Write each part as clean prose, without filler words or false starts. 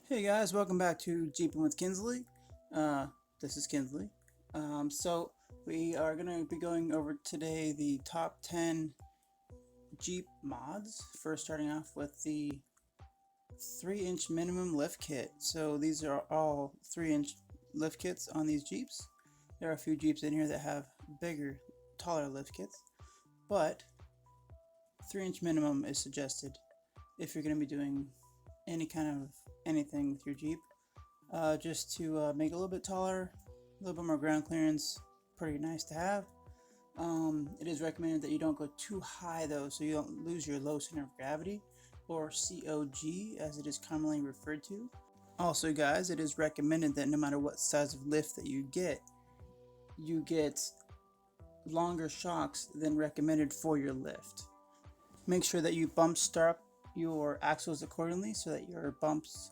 Hey guys, welcome back to Jeeping with Kinsley. This is Kinsley. So we are going to be going over today the top 10 Jeep mods. First, starting off with the 3-inch minimum lift kit. So these are all 3-inch lift kits on these Jeeps. There are a few Jeeps in here that have bigger, taller lift kits, but 3-inch minimum is suggested if you're going to be doing any kind of anything with your Jeep. Just to make it a little bit taller, a little bit more ground clearance. Pretty nice to have. It is recommended that you don't go too high though, so you don't lose your low center of gravity, or COG as it is commonly referred to. Also guys, it is recommended that no matter what size of lift that you get longer shocks than recommended for your lift. Make sure that you bump start your axles accordingly so that your bumps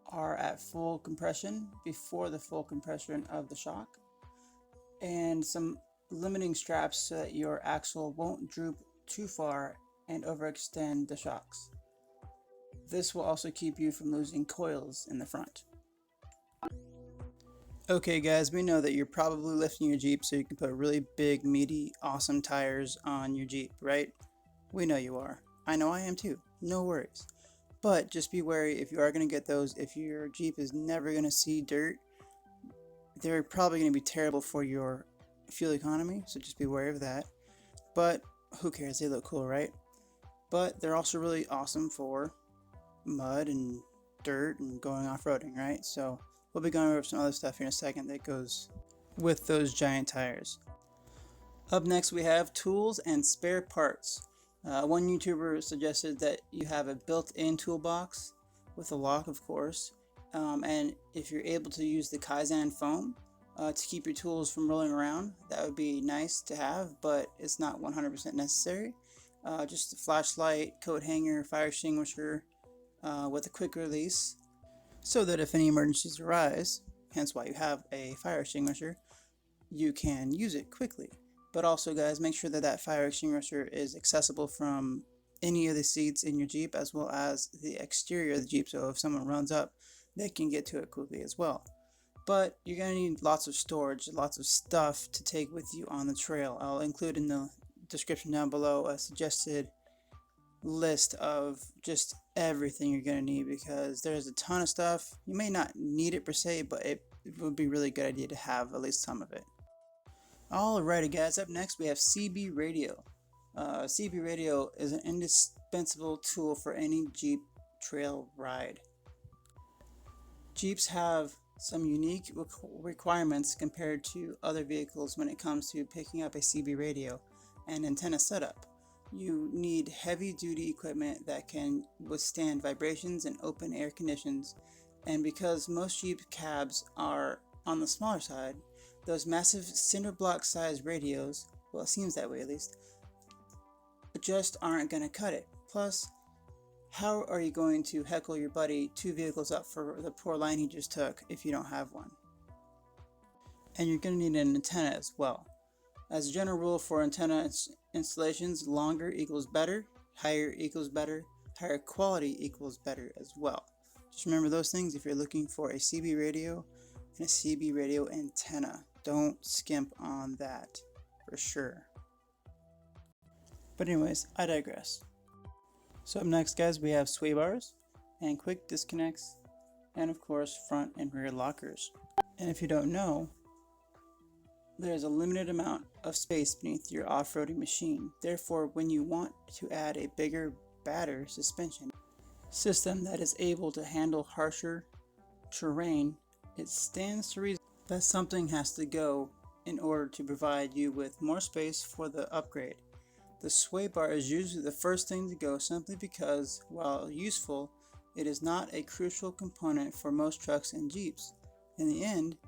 are at full compression before the full compression of the shock, and some limiting straps so that your axle won't droop too far and overextend the shocks. This will also keep you from losing coils in the front. Okay guys, we know that you're probably lifting your Jeep so you can put really big, meaty, awesome tires on your Jeep, right? We know you are. I know I am too. No worries. But just be wary if you are going to get those. If your Jeep is never going to see dirt, they're probably going to be terrible for your fuel economy, so just be wary of that. But who cares? They look cool, right? But they're also really awesome for mud and dirt and going off-roading, right? So we'll be going over some other stuff here in a second that goes with those giant tires. Up next we have tools and spare parts. One YouTuber suggested that you have a built-in toolbox with a lock, of course, and if you're able to use the Kaizen foam to keep your tools from rolling around, that would be nice to have, but it's not 100% necessary. Just a flashlight, coat hanger, fire extinguisher with a quick release, so that if any emergencies arise, hence why you have a fire extinguisher, you can use it quickly. But also guys, make sure that that fire extinguisher is accessible from any of the seats in your Jeep as well as the exterior of the Jeep, so if someone runs up, they can get to it quickly as well. But you're going to need lots of storage, lots of stuff to take with you on the trail. I'll include in the description down below a suggested list of just everything you're going to need, because there's a ton of stuff. You may not need it per se, but it would be a really good idea to have at least some of it. Alrighty guys, up next we have CB radio. CB radio is an indispensable tool for any Jeep trail ride. Jeeps have some unique requirements compared to other vehicles when it comes to picking up a CB radio and antenna setup. You need heavy duty equipment that can withstand vibrations and open air conditions, and because most Jeep cabs are on the smaller side, those massive cinder block sized radios, well it seems that way at least, just aren't going to cut it. Plus, how are you going to heckle your buddy 2 vehicles up for the poor line he just took if you don't have one? And you're going to need an antenna as well. As a general rule for antenna installations, longer equals better, higher equals better, higher quality equals better as well. Just remember those things if you're looking for a CB radio and a CB radio antenna. Don't skimp on that for sure. But anyways, I digress. So up next guys, we have sway bars and quick disconnects, and of course front and rear lockers. And if you don't know, there's a limited amount of space beneath your off-roading machine. Therefore, when you want to add a bigger, badder suspension system that is able to handle harsher terrain, it stands to reason that something has to go in order to provide you with more space for the upgrade. The sway bar is usually the first thing to go, simply because, while useful, it is not a crucial component for most trucks and Jeeps. In the end,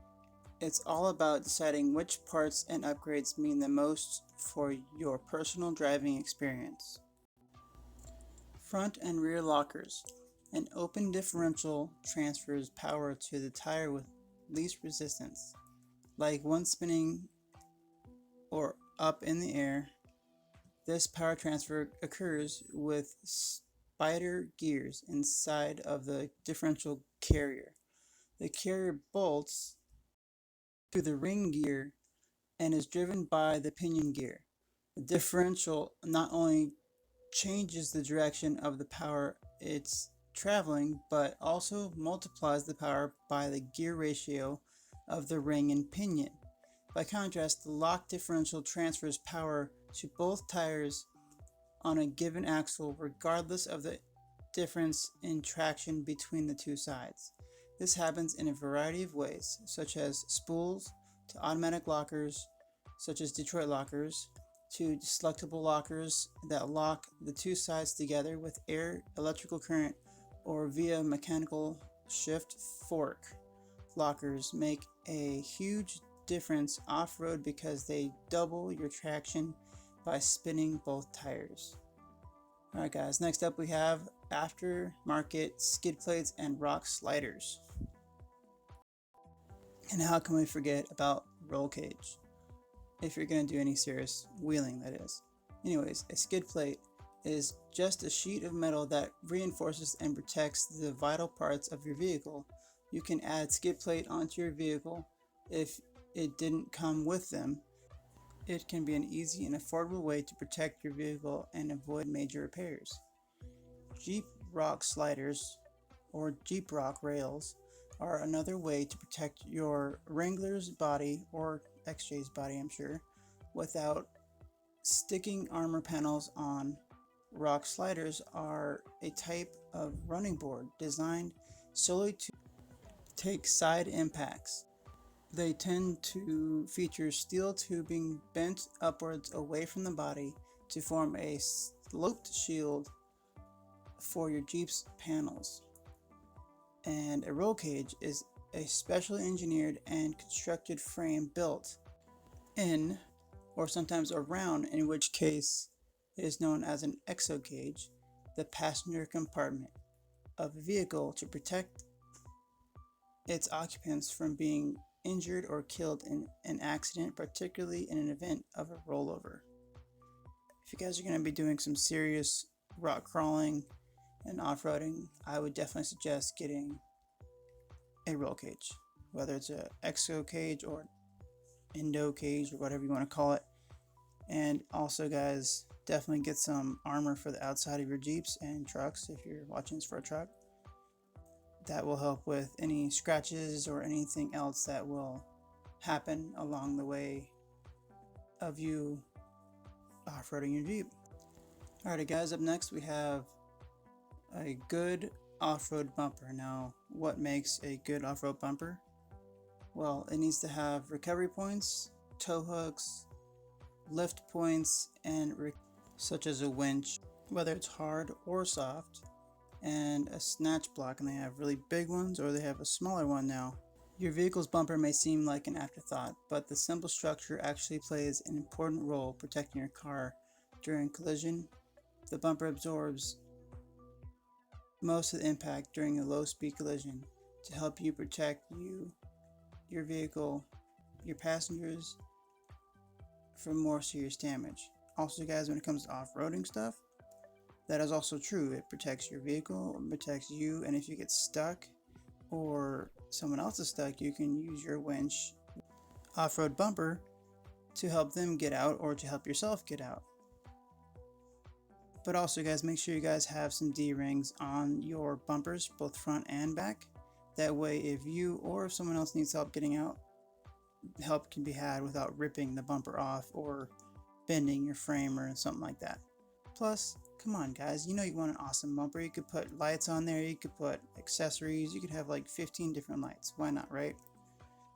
it's all about deciding which parts and upgrades mean the most for your personal driving experience. Front and rear lockers. An open differential transfers power to the tire with least resistance. Like one spinning or up in the air, this power transfer occurs with spider gears inside of the differential carrier. The carrier bolts to the ring gear and is driven by the pinion gear. The differential not only changes the direction of the power it's traveling, but also multiplies the power by the gear ratio of the ring and pinion. By contrast, the lock differential transfers power to both tires on a given axle regardless of the difference in traction between the two sides. This happens in a variety of ways, such as spools to automatic lockers, such as Detroit lockers, to selectable lockers that lock the two sides together with air, electrical current, or via mechanical shift fork. Lockers make a huge difference off-road because they double your traction by spinning both tires. Alright guys, next up we have aftermarket skid plates and rock sliders. And how can we forget about roll cage? If you're going to do any serious wheeling, that is. Anyways, a skid plate is just a sheet of metal that reinforces and protects the vital parts of your vehicle. You can add skid plate onto your vehicle if it didn't come with them. It can be an easy and affordable way to protect your vehicle and avoid major repairs. Jeep rock sliders or Jeep rock rails are another way to protect your Wrangler's body or XJ's body, I'm sure, without sticking armor panels on. Rock sliders are a type of running board designed solely to take side impacts. They tend to feature steel tubing bent upwards away from the body to form a sloped shield for your Jeep's panels. And a roll cage is a specially engineered and constructed frame built in, or sometimes around, in which case it is known as an exo cage, the passenger compartment of a vehicle to protect its occupants from being injured or killed in an accident, particularly in an event of a rollover. If you guys are going to be doing some serious rock crawling and off-roading, I would definitely suggest getting a roll cage, whether it's a exo cage or Indo cage or whatever you want to call it. And also guys, definitely get some armor for the outside of your Jeeps and trucks if you're watching this for a truck. That will help with any scratches or anything else that will happen along the way of you off-roading your Jeep. Alrighty guys, up next we have a good off-road bumper. Now, what makes a good off-road bumper? Well, it needs to have recovery points, tow hooks, lift points, and such as a winch, whether it's hard or soft, and a snatch block, and they have really big ones or they have a smaller one now. Your vehicle's bumper may seem like an afterthought, but the simple structure actually plays an important role protecting your car during collision. The bumper absorbs most of the impact during a low-speed collision to help you protect your vehicle, your passengers from more serious damage. Also guys, when it comes to off-roading stuff, that is also true. It protects your vehicle, it protects you, and if you get stuck or someone else is stuck, you can use your winch off-road bumper to help them get out or to help yourself get out. But also guys, make sure you guys have some D-rings on your bumpers, both front and back. That way if you or if someone else needs help getting out, help can be had without ripping the bumper off or bending your frame or something like that. Plus, come on guys, you know you want an awesome bumper. You could put lights on there, you could put accessories, you could have like 15 different lights. Why not, right?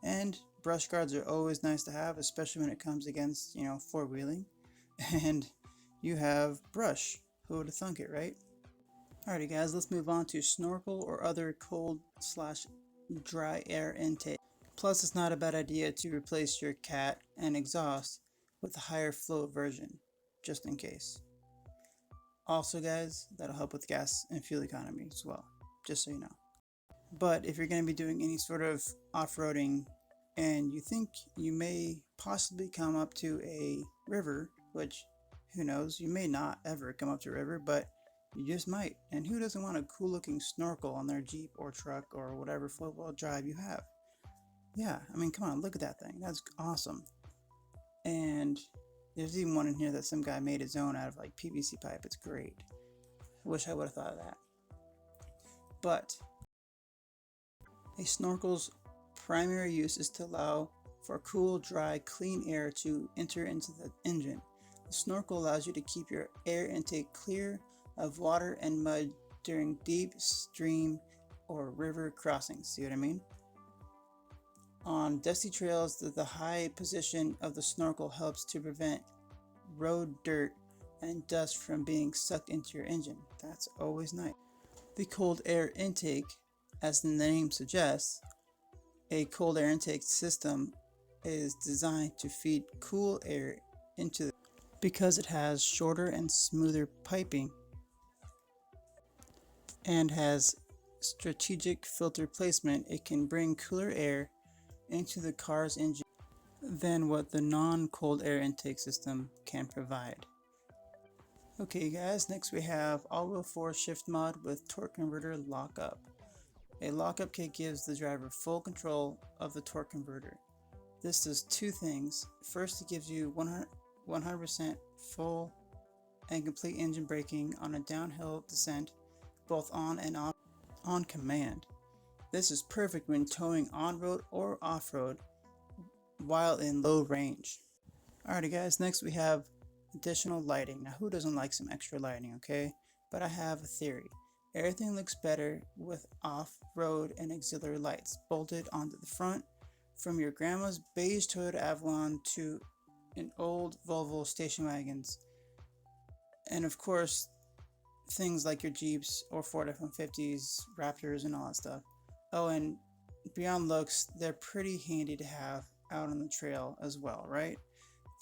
And brush guards are always nice to have, especially when it comes against, four-wheeling. And you have brush. Who would have thunk it, right? Alrighty guys, let's move on to snorkel or other cold/dry air intake. Plus, it's not a bad idea to replace your cat and exhaust with a higher flow version, just in case. Also guys, that'll help with gas and fuel economy as well, just so you know. But if you're going to be doing any sort of off-roading and you think you may possibly come up to a river, which who knows, you may not ever come up to a river, but You just might. And who doesn't want a cool looking snorkel on their Jeep or truck or whatever four-wheel drive you have? Yeah, I mean, come on, look at that thing. That's awesome. And there's even one in here that some guy made his own out of like PVC pipe. It's great. I wish I would have thought of that. But a snorkel's primary use is to allow for cool, dry, clean air to enter into the engine. The snorkel allows you to keep your air intake clear of water and mud during deep stream or river crossings. See what I mean? On dusty trails, the high position of the snorkel helps to prevent road dirt and dust from being sucked into your engine. That's always nice. The cold air intake, as the name suggests, a cold air intake system is designed to feed cool air into the because it has shorter and smoother piping and has strategic filter placement. It can bring cooler air into the car's engine than what the non-cold air intake system can provide. Okay guys, next we have all-wheel force shift mod with torque converter lockup. A lockup kit gives the driver full control of the torque converter. This does two things. First, it gives you 100% full and complete engine braking on a downhill descent, both on and off on command. This is perfect when towing on-road or off-road while in low range. Alrighty guys, next we have additional lighting. Now who doesn't like some extra lighting, okay? But I have a theory. Everything looks better with off-road and auxiliary lights bolted onto the front, from your grandma's beige Toyota Avalon to an old Volvo station wagons, and of course things like your Jeeps or Ford F-150s, Raptors, and all that stuff. Oh, and beyond looks, they're pretty handy to have out on the trail as well, right?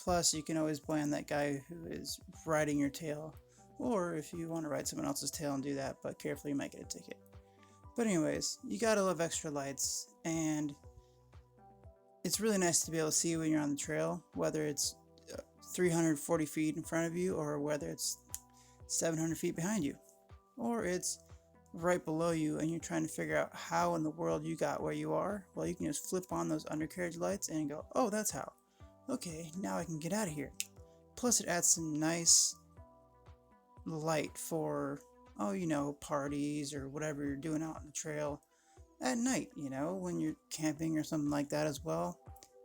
Plus, you can always blame that guy who is riding your tail, or if you want to ride someone else's tail and do that, but carefully, you might get a ticket. But anyways, you gotta love extra lights, and it's really nice to be able to see when you're on the trail, whether it's 340 feet in front of you or whether it's 700 feet behind you, or it's right below you and you're trying to figure out how in the world you got where you are. Well, you can just flip on those undercarriage lights and go, oh, that's how. Okay, now I can get out of here. Plus, it adds some nice light for, oh, you know, parties or whatever you're doing out on the trail at night, you know, when you're camping or something like that as well.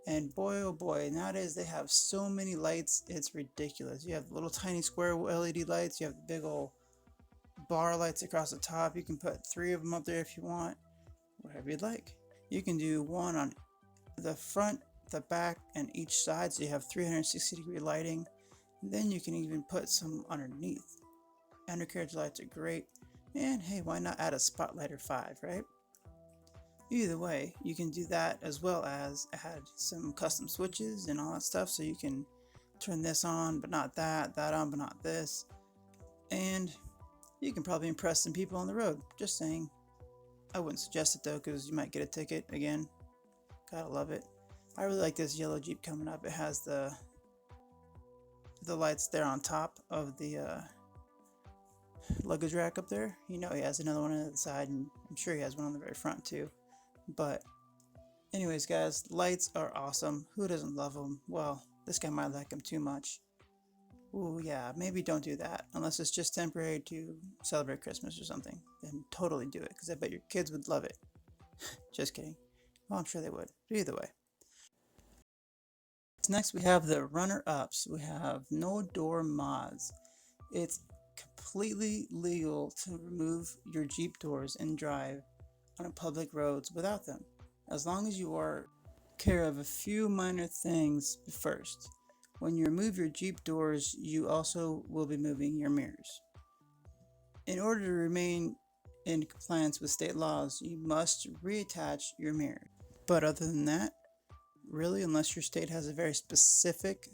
And boy, oh boy, nowadays they have so many lights, it's ridiculous. You have little tiny square LED lights, you have the big old bar lights across the top. You can put 3 of them up there if you want, whatever you'd like. You can do one on the front, the back, and each side, so you have 360-degree lighting. And then you can even put some underneath. Undercarriage lights are great, and hey, why not add a spotlight or 5, right? Either way, you can do that as well as add some custom switches and all that stuff, so you can turn this on but not that, that on but not this, and you can probably impress some people on the road. Just saying. I wouldn't suggest it though, because you might get a ticket again. Gotta love it. I really like this yellow Jeep coming up. It has the lights there on top of the luggage rack up there. You know, he has another one on the side, and I'm sure he has one on the very front too. But anyways guys, lights are awesome. Who doesn't love them? Well, this guy might like them too much. Ooh yeah, maybe don't do that unless it's just temporary to celebrate Christmas or something. Then totally do it, because I bet your kids would love it. Just kidding. Well, I'm sure they would. But either way. Next we have the runner-ups. We have no door mods. It's completely legal to remove your Jeep doors and drive on public roads without them, as long as you are care of a few minor things first. When you remove your Jeep doors, you also will be moving your mirrors. In order to remain in compliance with state laws, you must reattach your mirror. But other than that, really, unless your state has a very specific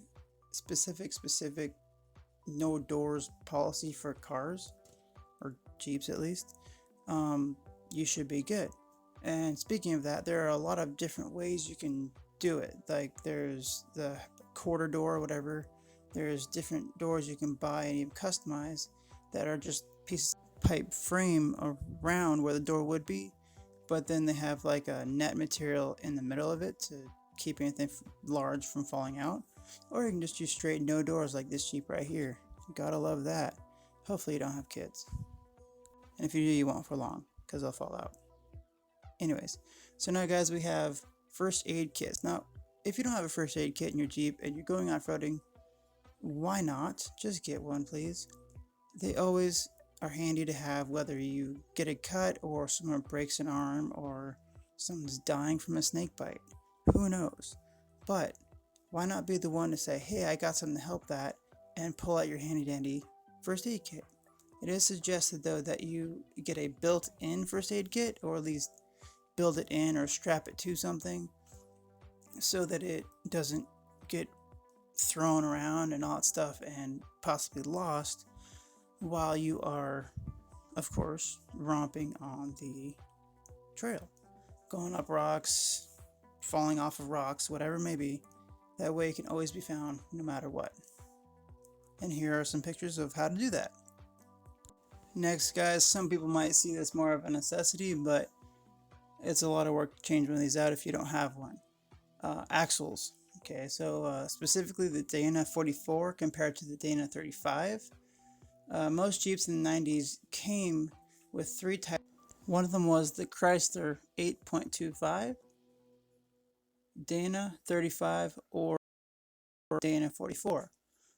no doors policy for cars, or Jeeps at least, you should be good. And speaking of that, there are a lot of different ways you can do it. Like there's the quarter door or whatever. There's different doors you can buy and even customize that are just pieces of pipe frame around where the door would be, but then they have like a net material in the middle of it to keep anything large from falling out. Or you can just use straight no doors like this Jeep right here. Gotta love that. Hopefully you don't have kids. And if you do, you won't for long, because they'll fall out. Anyways, so now guys, we have first aid kits. Now, if you don't have a first aid kit in your Jeep and you're going off-roading, why not? Just get one, please. They always are handy to have, whether you get a cut or someone breaks an arm or someone's dying from a snake bite. Who knows? But why not be the one to say, hey, I got something to help that, and pull out your handy dandy first aid kit. It is suggested though that you get a built-in first aid kit, or at least build it in or strap it to something so that it doesn't get thrown around and all that stuff and possibly lost while you are, of course, romping on the trail, going up rocks, falling off of rocks, whatever it may be. That way it can always be found no matter what. And here are some pictures of how to do that. Next, guys, some people might see this more of a necessity, but it's a lot of work to change one of these out if you don't have one. Axles. Okay, so specifically the Dana 44 compared to the Dana 35. Most Jeeps in the 90s came with three types. One of them was the Chrysler 8.25, Dana 35, or Dana 44.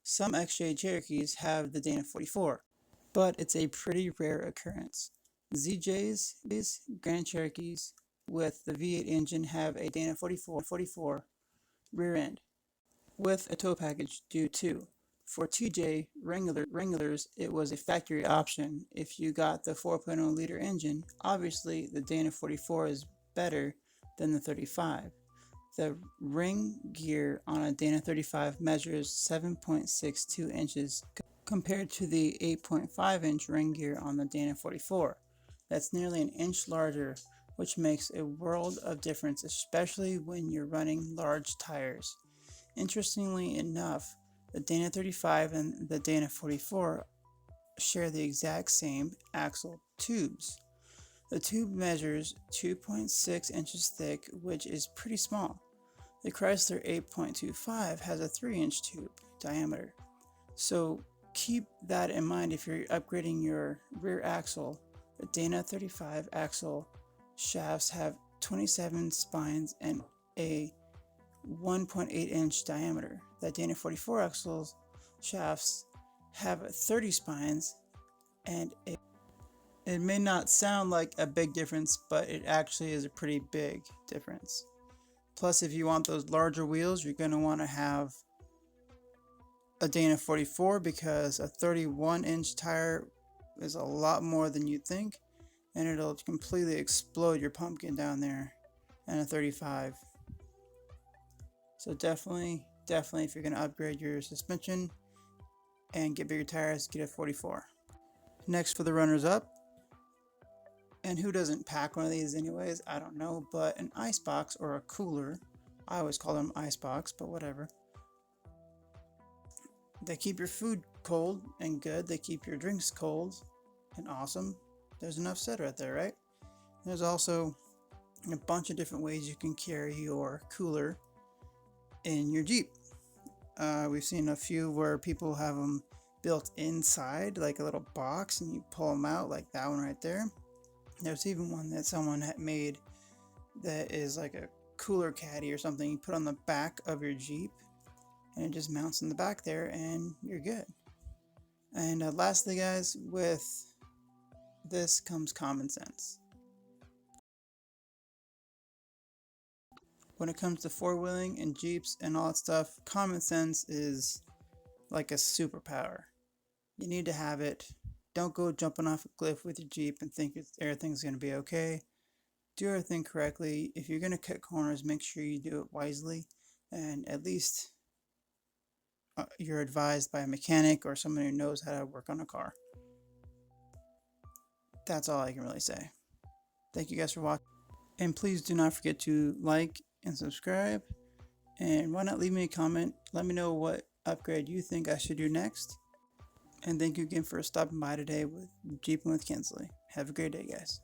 Some XJ Cherokees have the Dana 44, but it's a pretty rare occurrence. ZJs, Grand Cherokees with the V8 engine have a Dana 44 rear end with a tow package due to. For TJ Wranglers, it was a factory option. If you got the 4.0 liter engine, obviously the Dana 44 is better than the 35. The ring gear on a Dana 35 measures 7.62 inches compared to the 8.5 inch ring gear on the Dana 44. That's nearly an inch larger, which makes a world of difference, especially when you're running large tires. Interestingly enough, the Dana 35 and the Dana 44 share the exact same axle tubes. The tube measures 2.6 inches thick, which is pretty small. The Chrysler 8.25 has a 3-inch tube diameter. So keep that in mind if you're upgrading your rear axle. The Dana 35 axle shafts have 27 spines and a 1.8 inch diameter. The Dana 44 axle shafts have 30 spines and it may not sound like a big difference, but it actually is a pretty big difference. Plus, if you want those larger wheels, you're going to want to have a Dana 44 because a 31-inch tire is a lot more than you think, and it'll completely explode your pumpkin down there, and a 35. So definitely, if you're going to upgrade your suspension and get bigger tires, get a 44. Next, for the runners up, and who doesn't pack one of these anyways, I don't know, but an ice box or a cooler. I always call them ice box, but whatever. They keep your food cold and good. They keep your drinks cold and awesome. There's enough said right there, right? There's also a bunch of different ways you can carry your cooler in your Jeep. We've seen a few where people have them built inside, like a little box, and you pull them out, like that one right there. There's even one that someone had made that is like a cooler caddy or something. You put on the back of your Jeep and it just mounts in the back there and you're good. And lastly, guys, with this comes common sense. When it comes to four-wheeling and Jeeps and all that stuff, common sense is like a superpower. You need to have it. Don't go jumping off a cliff with your Jeep and think everything's going to be okay. Do everything correctly. If you're going to cut corners, make sure you do it wisely, and at least you're advised by a mechanic or someone who knows how to work on a car. That's all I can really say. Thank you guys for watching, and please do not forget to like and subscribe, and why not leave me a comment. Let me know what upgrade you think I should do next. And thank you again for stopping by today with Jeeping with Kinsley. Have a great day, guys.